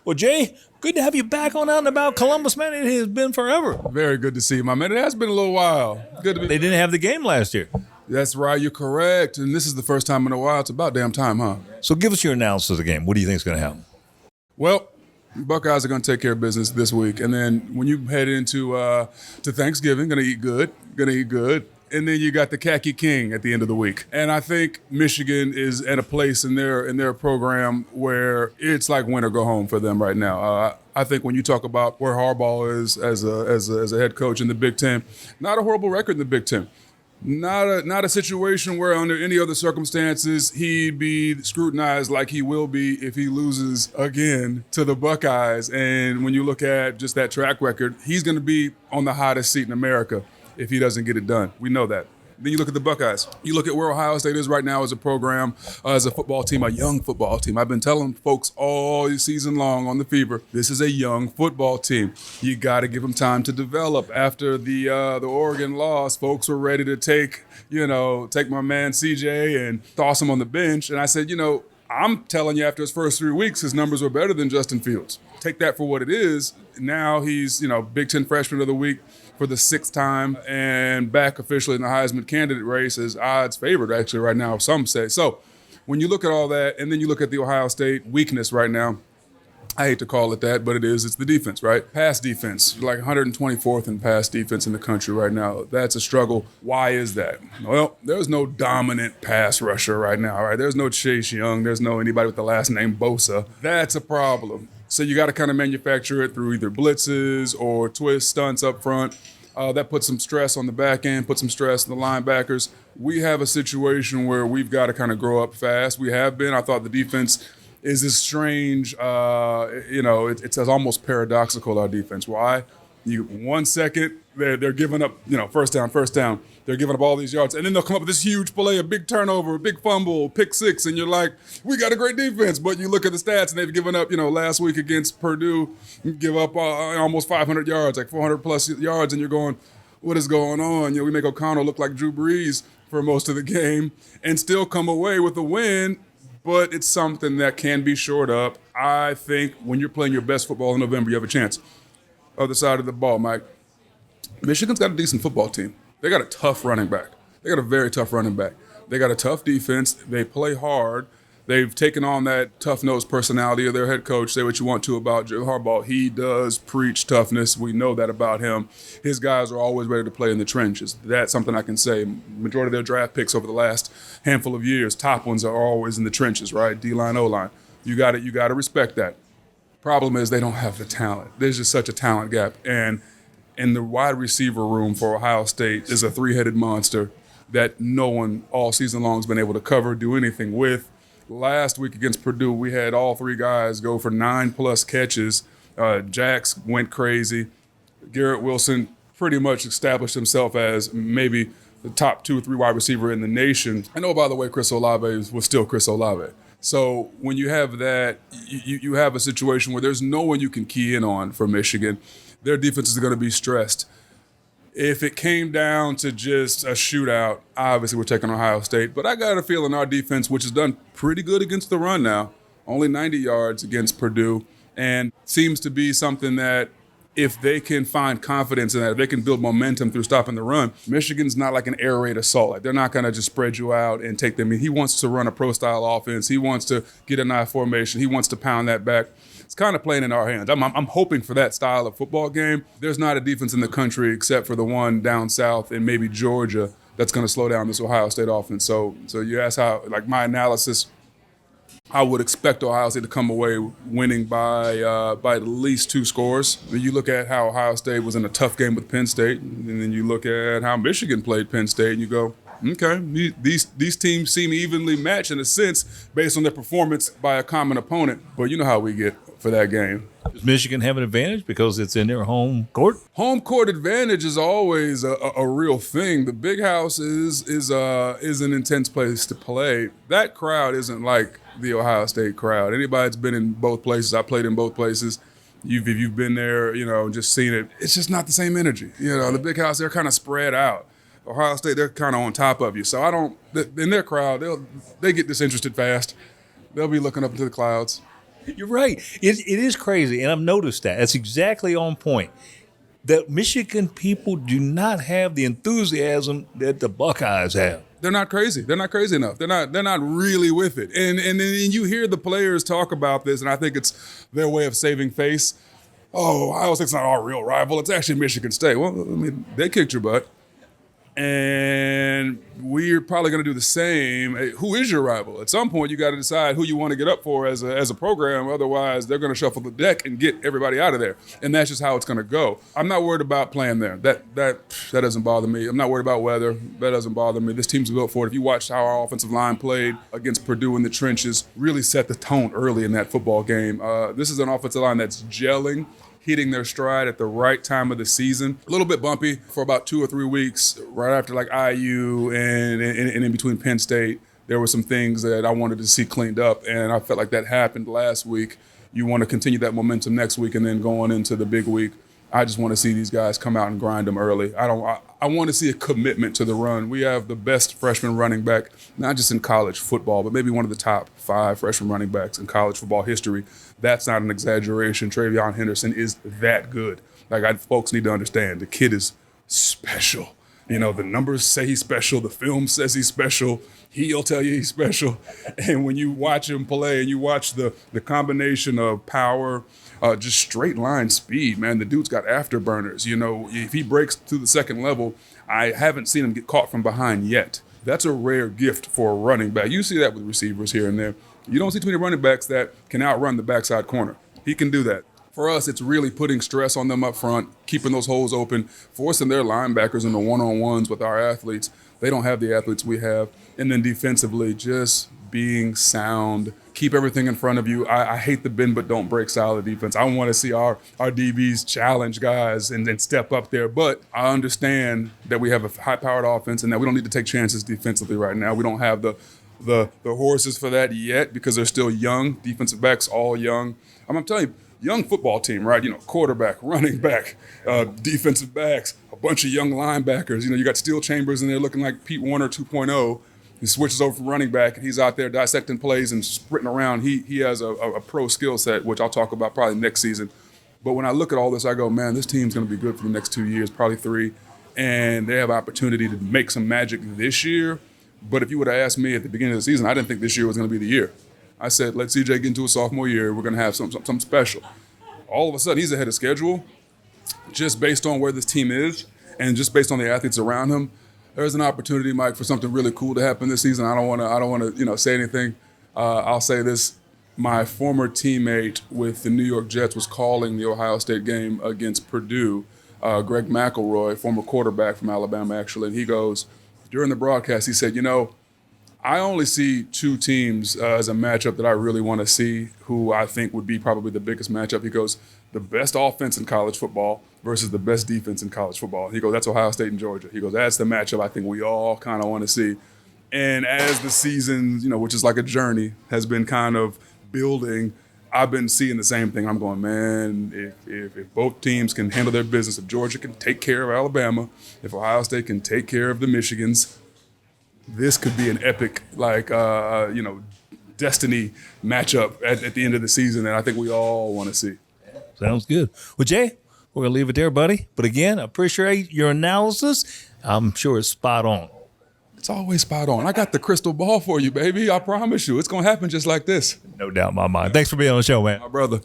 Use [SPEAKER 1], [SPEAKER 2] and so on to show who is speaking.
[SPEAKER 1] Well, Jay, good to have you back on out and about Columbus, man. It has been forever.
[SPEAKER 2] Very good to see you, my man. It has been a little while. Good to be.
[SPEAKER 1] They didn't have the game last year.
[SPEAKER 2] That's right. You're correct. And this is the first time in a while. It's about damn time, huh?
[SPEAKER 1] So give us your analysis of the game. What do you think is going to happen?
[SPEAKER 2] Well, Buckeyes are going to take care of business this week, and then when you head into to Thanksgiving, going to eat good. And then you got the Khaki King at the end of the week. And I think Michigan is at a place in their program where it's like win or go home for them right now. I think when you talk about where Harbaugh is as a head coach in the Big Ten, not a horrible record in the Big Ten. Not a situation where under any other circumstances he'd be scrutinized like he will be if he loses again to the Buckeyes. And when you look at just that track record, he's going to be on the hottest seat in America if he doesn't get it done. We know that. Then you look at the Buckeyes. You look at where Ohio State is right now as a program, as a football team, a young football team. I've been telling folks all season long on the Fever, this is a young football team. You got to give them time to develop. After the Oregon loss, folks were ready to take my man CJ and toss him on the bench. And I said, I'm telling you, after his first 3 weeks, his numbers were better than Justin Fields. Take that for what it is. Now he's, Big Ten Freshman of the Week for the sixth time and back officially in the Heisman candidate race as odds favored actually right now, some say. So when you look at all that and then you look at the Ohio State weakness right now, I hate to call it that, but it is. It's the defense, right? Pass defense, like 124th in pass defense in the country right now. That's a struggle. Why is that? Well, there's no dominant pass rusher right now, right? There's no Chase Young. There's no anybody with the last name Bosa. That's a problem. So you got to kind of manufacture it through either blitzes or twist stunts up front. That puts some stress on the back end, puts some stress on the linebackers. We have a situation where we've got to kind of grow up fast. We have been. I thought the defense is this strange, it's almost paradoxical, our defense. Why? 1 second, they're giving up, first down. They're giving up all these yards. And then they'll come up with this huge play, a big turnover, a big fumble, pick six. And you're like, we got a great defense. But you look at the stats and they've given up, last week against Purdue, give up almost 500 yards, like 400 plus yards. And you're going, what is going on? We make O'Connell look like Drew Brees for most of the game and still come away with a win. But it's something that can be shored up. I think when you're playing your best football in November, you have a chance. Other side of the ball, Mike. Michigan's got a decent football team. They got a tough running back. They got a very tough running back. They got a tough defense. They play hard. They've taken on that tough-nosed personality of their head coach. Say what you want to about Jay Harbaugh. He does preach toughness. We know that about him. His guys are always ready to play in the trenches. That's something I can say. Majority of their draft picks over the last handful of years, top ones are always in the trenches, right? D-line, O-line. You got to respect that. Problem is they don't have the talent. There's just such a talent gap. And in the wide receiver room for Ohio State is a three-headed monster that no one all season long has been able to cover, do anything with. Last week against Purdue, we had all three guys go for 9+ catches. Jax went crazy. Garrett Wilson pretty much established himself as maybe the top 2 or 3 wide receiver in the nation. And oh, by the way, Chris Olave was still Chris Olave. So when you have that, you have a situation where there's no one you can key in on for Michigan. Their defense is going to be stressed. If it came down to just a shootout, obviously we're taking Ohio State. But I got a feeling our defense, which has done pretty good against the run now, only 90 yards against Purdue, and seems to be something that if they can find confidence in that, if they can build momentum through stopping the run, Michigan's not like an air raid assault. Like they're not going to just spread you out and take them in. He wants to run a pro-style offense. He wants to get an I formation. He wants to pound that back. It's kind of playing in our hands. I'm hoping for that style of football game. There's not a defense in the country except for the one down south and maybe Georgia that's going to slow down this Ohio State offense. So you ask how, like my analysis, I would expect Ohio State to come away winning by at least 2 scores. When you look at how Ohio State was in a tough game with Penn State, and then you look at how Michigan played Penn State, and you go, okay, these teams seem evenly matched in a sense based on their performance by a common opponent. But you know how we get for that game.
[SPEAKER 1] Does Michigan have an advantage because it's in their home court?
[SPEAKER 2] Home court advantage is always a real thing. The Big House is an intense place to play. That crowd isn't like the Ohio State crowd. Anybody that's been in both places, I played in both places. If you've been there, just seen it. It's just not the same energy. The Big House, they're kind of spread out. Ohio State, they're kind of on top of you. So in their crowd, they get disinterested fast. They'll be looking up into the clouds.
[SPEAKER 1] You're right. It is crazy, and I've noticed that. That's exactly on point. The Michigan people do not have the enthusiasm that the Buckeyes have.
[SPEAKER 2] They're not crazy. They're not crazy enough. They're not really with it. And then you hear the players talk about this, and I think it's their way of saving face. Oh, Ohio State's not our real rival. It's actually Michigan State. Well, I mean, they kicked your butt. And we're probably going to do the same. Who is your rival? At some point, you got to decide who you want to get up for as a program. Otherwise, they're going to shuffle the deck and get everybody out of there. And that's just how it's going to go. I'm not worried about playing there. That doesn't bother me. I'm not worried about weather. That doesn't bother me. This team's built for it. If you watched how our offensive line played against Purdue in the trenches, really set the tone early in that football game. This is an offensive line that's gelling, hitting their stride at the right time of the season. A little bit bumpy for about 2 or 3 weeks, right after like IU and in between Penn State. There were some things that I wanted to see cleaned up, and I felt like that happened last week. You want to continue that momentum next week, and then going into the big week, I just want to see these guys come out and grind them early. I want to see a commitment to the run. We have the best freshman running back, not just in college football, but maybe one of the top 5 freshman running backs in college football history. That's not an exaggeration. TreVeyon Henderson is that good. Folks need to understand, the kid is special. You know, the numbers say he's special. The film says he's special. He'll tell you he's special. And when you watch him play and you watch the combination of power, just straight line speed, man, the dude's got afterburners. You know, if he breaks to the second level, I haven't seen him get caught from behind yet. That's a rare gift for a running back. You see that with receivers here and there. You don't see too many running backs that can outrun the backside corner. He can do that. For us, it's really putting stress on them up front, keeping those holes open, forcing their linebackers into one-on-ones with our athletes. They don't have the athletes we have. And then defensively, just being sound, keep everything in front of you. I hate the bend but don't break solid defense. I want to see our DBs challenge guys and step up there. But I understand that we have a high-powered offense and that we don't need to take chances defensively right now. We don't have the horses for that yet because they're still young. Defensive backs all young. I'm telling you, young football team, right? You know, quarterback, running back, defensive backs, a bunch of young linebackers. You know, you got Steel Chambers in there looking like Pete Warner 2.0. He switches over from running back, and he's out there dissecting plays and sprinting around. He has a pro skill set, which I'll talk about probably next season. But when I look at all this, I go, man, this team's going to be good for the next 2 years, probably 3. And they have opportunity to make some magic this year. But if you would have asked me at the beginning of the season, I didn't think this year was going to be the year. I said, let CJ get into a sophomore year. We're going to have something special. All of a sudden, he's ahead of schedule just based on where this team is and just based on the athletes around him. There's an opportunity, Mike, for something really cool to happen this season. I don't want to, say anything. I'll say this. My former teammate with the New York Jets was calling the Ohio State game against Purdue, Greg McElroy, former quarterback from Alabama, actually. And he goes, during the broadcast, he said, I only see 2 teams as a matchup that I really want to see, who I think would be probably the biggest matchup. He goes, the best offense in college football versus the best defense in college football. He goes, that's Ohio State and Georgia. He goes, that's the matchup I think we all kind of want to see. And as the season, which is like a journey, has been kind of building, I've been seeing the same thing. I'm going, man, if both teams can handle their business, if Georgia can take care of Alabama, if Ohio State can take care of the Michigans, this could be an epic, destiny matchup at the end of the season that I think we all want to see.
[SPEAKER 1] Sounds good. Well, Jay, we're going to leave it there, buddy. But again, I appreciate your analysis. I'm sure it's spot on.
[SPEAKER 2] It's always spot on. I got the crystal ball for you, baby. I promise you. It's going to happen just like this.
[SPEAKER 1] No doubt in my mind. Thanks for being on the show, man.
[SPEAKER 2] My brother.